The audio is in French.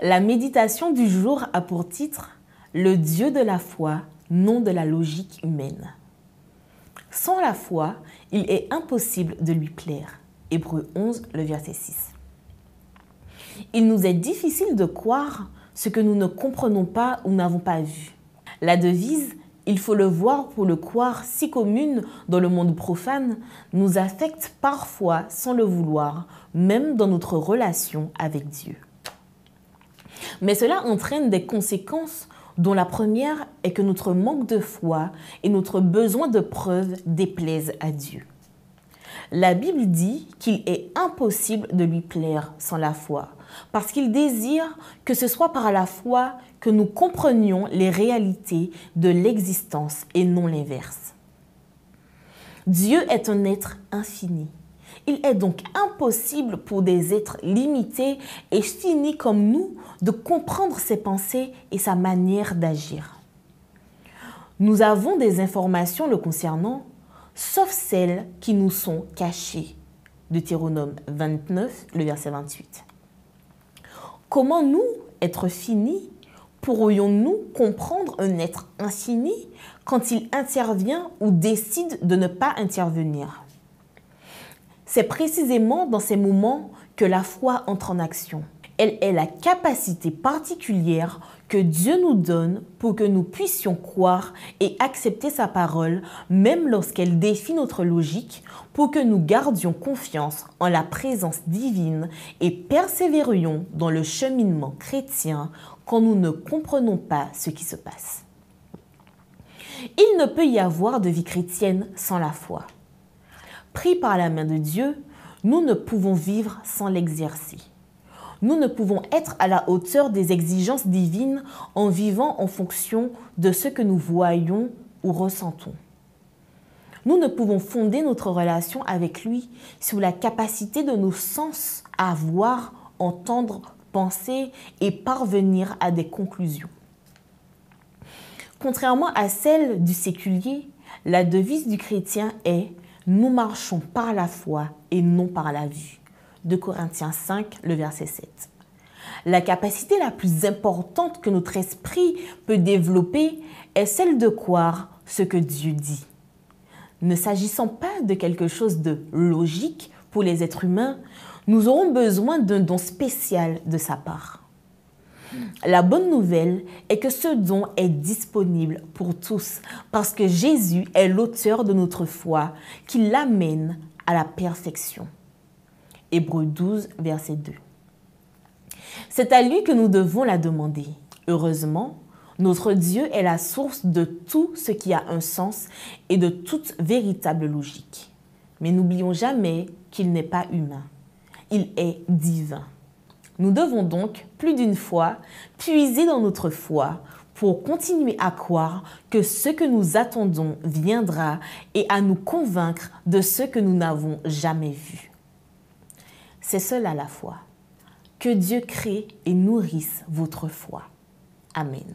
La méditation du jour a pour titre « Le Dieu de la foi, non de la logique humaine ». Sans la foi, il est impossible de lui plaire. Hébreux 11, le verset 6. Il nous est difficile de croire ce que nous ne comprenons pas ou n'avons pas vu. La devise « il faut le voir pour le croire » si commune dans le monde profane nous affecte parfois sans le vouloir, même dans notre relation avec Dieu. Mais cela entraîne des conséquences dont la première est que notre manque de foi et notre besoin de preuves déplaisent à Dieu. La Bible dit qu'il est impossible de lui plaire sans la foi, parce qu'il désire que ce soit par la foi que nous comprenions les réalités de l'existence et non l'inverse. Dieu est un être infini. Il est donc impossible pour des êtres limités et finis comme nous de comprendre ses pensées et sa manière d'agir. Nous avons des informations le concernant, sauf celles qui nous sont cachées. Deutéronome 29, le verset 28. Comment nous, êtres finis, pourrions-nous comprendre un être infini quand il intervient ou décide de ne pas intervenir? C'est précisément dans ces moments que la foi entre en action. Elle est la capacité particulière que Dieu nous donne pour que nous puissions croire et accepter sa parole, même lorsqu'elle défie notre logique, pour que nous gardions confiance en la présence divine et persévérions dans le cheminement chrétien quand nous ne comprenons pas ce qui se passe. Il ne peut y avoir de vie chrétienne sans la foi. Pris par la main de Dieu, nous ne pouvons vivre sans l'exercer. Nous ne pouvons être à la hauteur des exigences divines en vivant en fonction de ce que nous voyons ou ressentons. Nous ne pouvons fonder notre relation avec lui sur la capacité de nos sens à voir, entendre, penser et parvenir à des conclusions. Contrairement à celle du séculier, la devise du chrétien est « Nous marchons par la foi et non par la vue ». 2 Corinthiens 5, le verset 7. La capacité la plus importante que notre esprit peut développer est celle de croire ce que Dieu dit. Ne s'agissant pas de quelque chose de logique pour les êtres humains, nous aurons besoin d'un don spécial de sa part. La bonne nouvelle est que ce don est disponible pour tous parce que Jésus est l'auteur de notre foi qui l'amène à la perfection. Hébreux 12, verset 2. C'est à lui que nous devons la demander. Heureusement, notre Dieu est la source de tout ce qui a un sens et de toute véritable logique. Mais n'oublions jamais qu'il n'est pas humain. Il est divin. Nous devons donc, plus d'une fois, puiser dans notre foi pour continuer à croire que ce que nous attendons viendra et à nous convaincre de ce que nous n'avons jamais vu. C'est cela la foi. Que Dieu crée et nourrisse votre foi. Amen.